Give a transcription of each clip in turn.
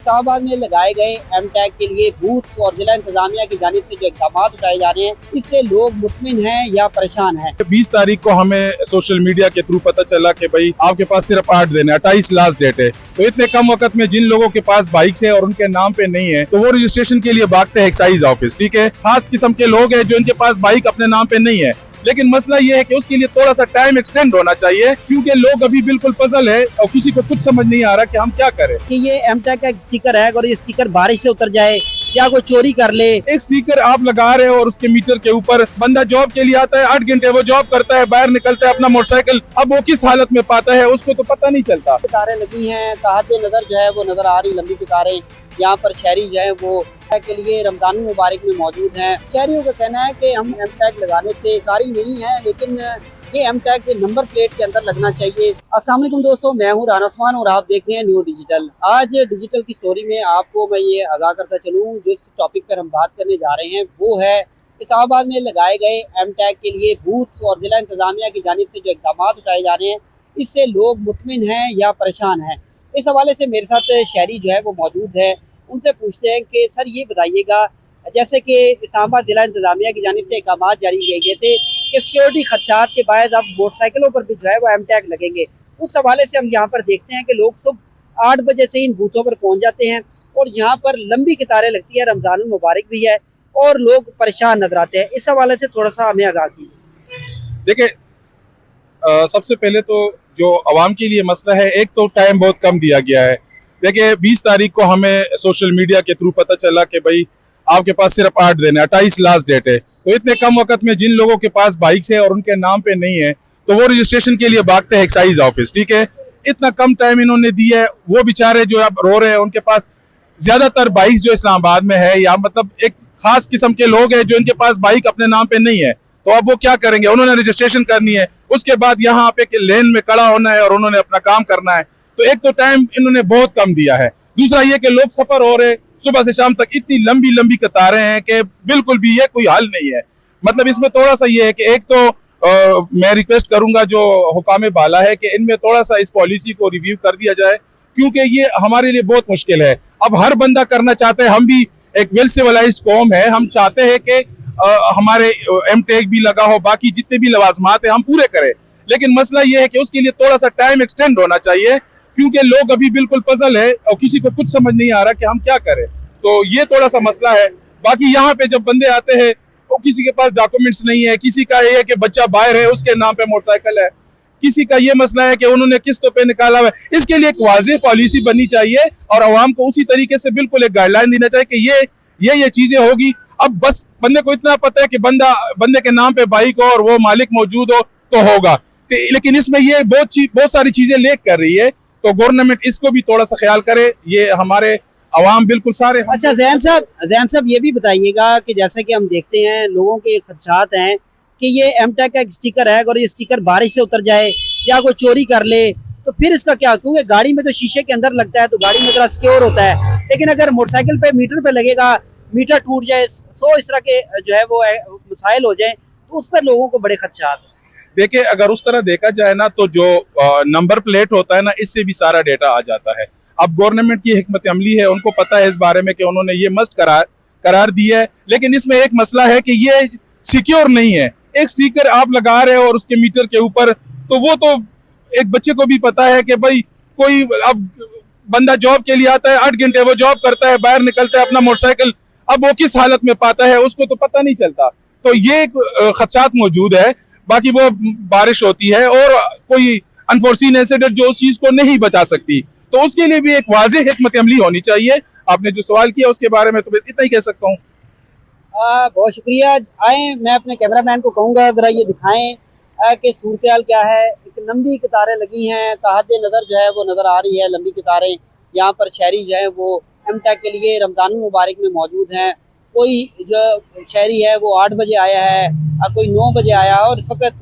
इस्लामाबाद में लगाए गए एमटैग के लिए बूथ और जिला इंतजामिया की जानिब से जो इक़दाम उठाए जा रहे हैं, इससे लोग मुतमिन हैं या परेशान हैं। 20 तारीख को हमें सोशल मीडिया के थ्रू पता चला कि भाई आपके पास सिर्फ 8 दिन है, 28 लास्ट डेट है। तो इतने कम वक्त में जिन लोगों के पास बाइक्स है और उनके नाम पे नहीं है, तो वो रजिस्ट्रेशन के लिए भागते हैं एक्साइज ऑफिस। ठीक है, खास किस्म के लोग हैं जो इनके पास बाइक अपने नाम पे नहीं है, लेकिन मसला ये है कि उसके लिए थोड़ा सा टाइम एक्सटेंड होना चाहिए, क्योंकि लोग अभी बिल्कुल पजल है और किसी को कुछ समझ नहीं आ रहा कि हम क्या करें। कि ये एमटैग का एक स्टिकर है, और ये स्टिकर बारिश से उतर जाए या कोई चोरी कर ले। एक स्टिकर आप लगा रहे हो और उसके मीटर के ऊपर बंदा जॉब के लिए आता है, 8 घंटे वो जॉब करता है, बाहर निकलता है अपना मोटरसाइकिल, अब वो किस हालत में पाता है उसको तो पता नहीं चलता। कतारें लगी हैं, ताहत नजर जो है वो नजर आ रही, लंबी कतारें यहाँ पर शहरी जो है वो के लिए रमजान मुबारक में मौजूद हैं। शहरियों का कहना है कि हम एमटैग लगाने से कारी नहीं है, लेकिन ये एमटैग के नंबर प्लेट के अंदर लगना चाहिए। अस्सलाम वालेकुम दोस्तों, मैं हूँ राना उस्मान और आप देख रहे हैं न्यू डिजिटल। आज डिजिटल की स्टोरी में आपको मैं ये आगाह करता चलूँ, जिस टॉपिक पर हम बात करने जा रहे हैं वो है इस्लामाबाद में लगाए गए एमटैग के लिए बूथ और जिला इंतजामिया की जानिब से जो इक़दाम उठाए जा रहे हैं, इससे लोग मुतमिन हैं या परेशान हैं। इस हवाले से मेरे साथ शहरी जो है वो मौजूद है, उनसे पूछते हैं कि सर ये बताइएगा, जैसे कि इस्लामाबाद जिला इंतजामिया की जानिब से इक़दाम जारी किए गए थे कि सिक्योरिटी खदशात के बायस अब मोटरसाइकिलों पर भी जो है वो एमटैग लगेंगे, उस हवाले से हम यहाँ पर देखते हैं कि लोग सुबह 8 बजे से इन बूथों पर पहुँच जाते हैं और यहाँ पर लंबी कतारें लगती है, रमज़ान मुबारक भी है और लोग परेशान नजर आते हैं। इस हवाले से थोड़ा सा हमें आगाह कीजिए। देखिए, सबसे पहले तो जो अवाम के लिए मसला है, एक तो टाइम बहुत कम दिया गया है। देखिए, 20 तारीख को हमें सोशल मीडिया के थ्रू पता चला कि भाई आपके पास सिर्फ 8 दिन है, 28 लास्ट डेट है। तो इतने कम वक्त में जिन लोगों के पास बाइक्स है और उनके नाम पे नहीं है, तो वो रजिस्ट्रेशन के लिए भागते हैं एक्साइज ऑफिस। ठीक है, इतना कम टाइम इन्होंने दिया है। वो बेचारे जो अब रो रहे हैं, उनके पास ज्यादातर बाइक्स जो इस्लामाबाद में है, या मतलब एक खास किस्म के लोग हैं जो इनके पास बाइक अपने नाम पे नहीं है, तो अब वो क्या करेंगे? उन्होंने रजिस्ट्रेशन करनी है, उसके बाद यहाँ पे लेन में खड़ा होना है और उन्होंने अपना काम करना है। तो एक तो टाइम इन्होंने बहुत कम दिया है, दूसरा ये कि लोग सफर हो रहे सुबह से शाम तक, इतनी लंबी लंबी कतारें हैं कि बिल्कुल भी ये कोई हल नहीं है। मतलब इसमें थोड़ा सा ये है कि एक तो मैं रिक्वेस्ट करूंगा जो हुकाम बाला है कि इनमें थोड़ा सा इस पॉलिसी को रिव्यू कर दिया जाए, क्योंकि ये हमारे लिए बहुत मुश्किल है। अब हर बंदा करना चाहता है, हम भी एक वेल सिविलाइज्ड कौम है, हम चाहते हैं कि हमारे एमटैग भी लगा हो, बाकी जितने भी लवाजमात है हम पूरे करें, लेकिन मसला ये है कि उसके लिए थोड़ा सा टाइम एक्सटेंड होना चाहिए, क्योंकि लोग अभी बिल्कुल पजल है और किसी को कुछ समझ नहीं आ रहा कि हम क्या करें। तो ये थोड़ा सा मसला है। बाकी यहाँ पे जब बंदे आते हैं तो किसी के पास डॉक्यूमेंट्स नहीं है, किसी का ये है कि बच्चा बाहर है उसके नाम पे मोटरसाइकिल है, किसी का ये मसला है कि उन्होंने किस्तों पे निकाला हुआ है। इसके लिए एक वाज़ेह पॉलिसी बननी चाहिए और आवाम को उसी तरीके से बिल्कुल एक गाइडलाइन देना चाहिए कि ये चीजें होगी। अब बस बंदे को इतना पता है कि बंदे के नाम पे बाइक हो और वो मालिक मौजूद हो तो होगा, लेकिन इसमें ये बहुत सारी चीजें लेक कर रही है, तो गवर्नमेंट इसको भी थोड़ा सा ख्याल करे। ये हमारे अवाम बिल्कुल सारे। अच्छा ज़ैन साहब ये भी बताइएगा कि जैसे कि हम देखते हैं लोगों के खदशात हैं कि ये एमटैग का एक स्टिकर है, और ये स्टिकर बारिश से उतर जाए या कोई चोरी कर ले तो फिर इसका क्या? क्योंकि गाड़ी में तो शीशे के अंदर लगता है तो गाड़ी में जरा सिक्योर होता है, लेकिन अगर मोटरसाइकिल पे मीटर पे लगेगा, मीटर टूट जाए, इस तरह के जो है वो मसाइल हो जाए, तो उस पर लोगों को बड़े खदशात। देखिए, अगर उस तरह देखा जाए ना, तो जो नंबर प्लेट होता है ना, इससे भी सारा डेटा आ जाता है। अब गवर्नमेंट की हिकमत अमली है, उनको पता है इस बारे में कि उन्होंने ये मस्त करार दिया है, लेकिन इसमें एक मसला है कि ये सिक्योर नहीं है। एक स्टिकर आप लगा रहे हो और उसके मीटर के ऊपर, तो वो तो एक बच्चे को भी पता है कि भाई कोई अब बंदा जॉब के लिए आता है, 8 घंटे वो जॉब करता है, बाहर निकलता है अपना मोटरसाइकिल, अब वो किस हालत में पाता है उसको तो पता नहीं चलता। तो ये खदशात मौजूद है। बाकी वो बारिश होती है और कोई अनफोर्सीन इंसिडेंट जो उस चीज को नहीं बचा सकती, तो उसके लिए भी एक वाज़ेह हिकमत अमली होनी चाहिए। आपने जो सवाल किया उसके बारे में तो मैं इतना ही कह सकता हूँ। बहुत शुक्रिया। आए, मैं अपने कैमरामैन को कहूँगा जरा ये दिखाएं कि सूरत हाल क्या है। एक लंबी कतारें लगी हैं, ताहत नज़र जो है वो नज़र आ रही है, लंबी कतारें। यहाँ पर शहरी जो है वो एमटैग के लिए रमज़ान मुबारक में मौजूद हैं। कोई जो शहरी है वो 8 बजे आया है, कोई 9 बजे आया, और इस वक्त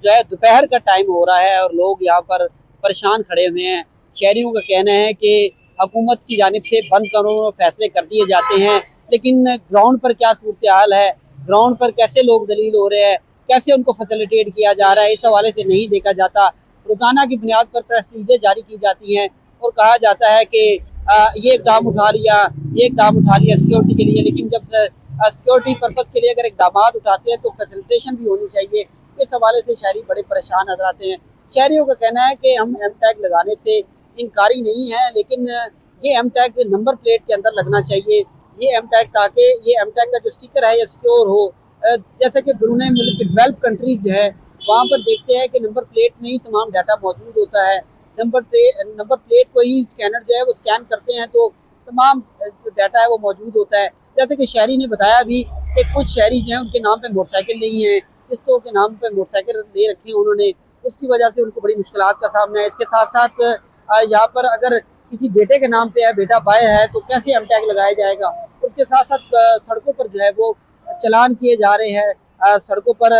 जो है दोपहर का टाइम हो रहा है और लोग यहाँ पर परेशान खड़े हुए हैं। शहरियों का कहना है कि हुकूमत की जानिब से बंद कानून फैसले कर दिए जाते हैं, लेकिन ग्राउंड पर क्या सूरत हाल है, ग्राउंड पर कैसे लोग दलील हो रहे हैं, कैसे उनको फैसिलिटेट किया जा रहा है, इस हवाले से नहीं देखा जाता। रोज़ाना की बुनियाद पर प्रेस रिलीजें जारी की जाती हैं और कहा जाता है कि ये इकदाम उठा लिया, ये इकदाम उठा लिया सिक्योरिटी के लिए, लेकिन जब सिक्योरिटी पर्पज़ के लिए अगर इकदाम उठाते हैं तो फैसिलिटेशन भी होनी चाहिए। इस हवाले से शहरी बड़े परेशान नजर आते हैं। शहरियों का कहना है कि हम एम टैग लगाने से इनकारी नहीं है, लेकिन ये एम टैग नंबर प्लेट के अंदर लगना चाहिए। ये एम टैग ताकि ये एम टैग का जो स्टिकर है ये सिक्योर हो। जैसे कि ब्रूनेई मुल्क की 12 कंट्रीज जो है वहाँ पर देखते हैं कि नंबर प्लेट में ही तमाम डाटा मौजूद होता है। नंबर प्लेट को ही स्कैनर जो है वो स्कैन करते हैं तो तमाम जो डाटा है वो मौजूद होता है। जैसे कि शहरी ने बताया भी कि कुछ शहरी जो हैं उनके नाम पे मोटरसाइकिल नहीं है, किस्तों के नाम पे मोटरसाइकिल ले रखे हैं उन्होंने, उसकी वजह से उनको बड़ी मुश्किलात का सामना है। इसके साथ साथ यहाँ पर अगर किसी बेटे के नाम पे है, बेटा बाय है, तो कैसे एम टैग लगाया जाएगा। उसके साथ साथ सड़कों पर जो है वो चलान किए जा रहे हैं। सड़कों पर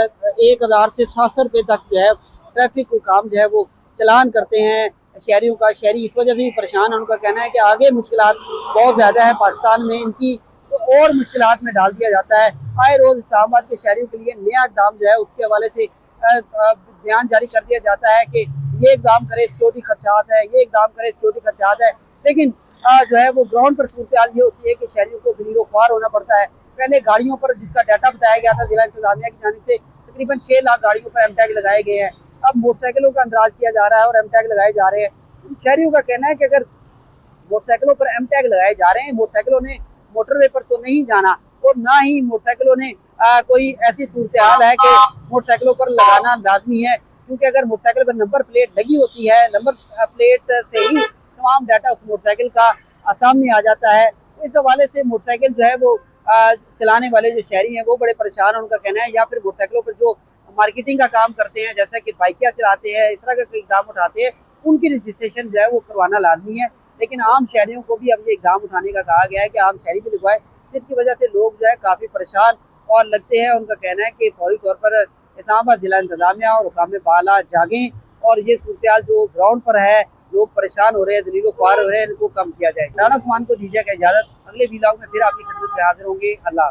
1000 से 700 रुपये तक जो है ट्रैफिक को काम जो है वो चलान करते हैं शहरियों का। शहरी इस वजह से भी परेशान है। उनका कहना है कि आगे मुश्किलात बहुत ज़्यादा है पाकिस्तान में, इनकी तो और मुश्किलात में डाल दिया जाता है। आए रोज़ इस्लामाबाद के शहरियों के लिए नया इक़दाम जो है उसके हवाले से बयान जारी कर दिया जाता है कि ये इक़दाम करे सिक्योरिटी खदशात है, ये इक़दाम करे सिक्योरिटी खदशात है। लेकिन जो है वो ग्राउंड पर सूरत हाल ये होती है कि शहरियों को ज़मीरो ख्वार होना पड़ता है। पहले गाड़ियों पर जिसका डाटा बताया गया था जिला इंतजामिया की जानिब से तकरीबन 6 लाख गाड़ियों पर एम टैग लगाए गए हैं। अब मोटरसाइकिलों का अंदाज किया जा रहा है और एम टैग लगाए जा रहे हैं। शहरियों का कहना है कि अगर मोटरसाइकिलों पर एम टैग लगाए जा रहे हैं, मोटरसाइकिलों ने मोटरवे पर तो नहीं जाना और ना ही मोटरसाइकिलों ने कोई ऐसी सूरत हाल है कि मोटरसाइकिलों पर लगाना लाजमी है, क्योंकि अगर मोटरसाइकिल पर नंबर प्लेट लगी होती है, नंबर प्लेट से ही तमाम डाटा उस मोटरसाइकिल का सामने आ जाता है। तो इस हवाले से मोटरसाइकिल जो है वो चलाने वाले जो शहरी हैं वो बड़े परेशान हैं। उनका कहना है या फिर मोटरसाइकिलों पर जो मार्केटिंग का काम करते हैं, जैसा कि बाइकियाँ चलाते हैं, इस तरह का कोई इक़दाम उठाते हैं, उनकी रजिस्ट्रेशन जो है वो करवाना लाजमी है। लेकिन आम शहरियों को भी अब ये इक़दाम उठाने का कहा गया है कि आम शहरी भी लगवाए, जिसकी वजह से लोग जो है काफ़ी परेशान और लगते हैं। उनका कहना है कि फौरी तौर पर इस्लामाबाद जिला इंतजामिया और हुकाम बाला जागें और ये सूरत हाल जो ग्राउंड पर है, लोग परेशान हो रहे हैं, दलीलो ख्वार हो रहे हैं, इनको कम किया जाए। राना उस्मान को दीजिएगा इजाज़त। अगले वीलॉग में फिर आपकी खिदमत में हाजिर होंगे। अल्लाह।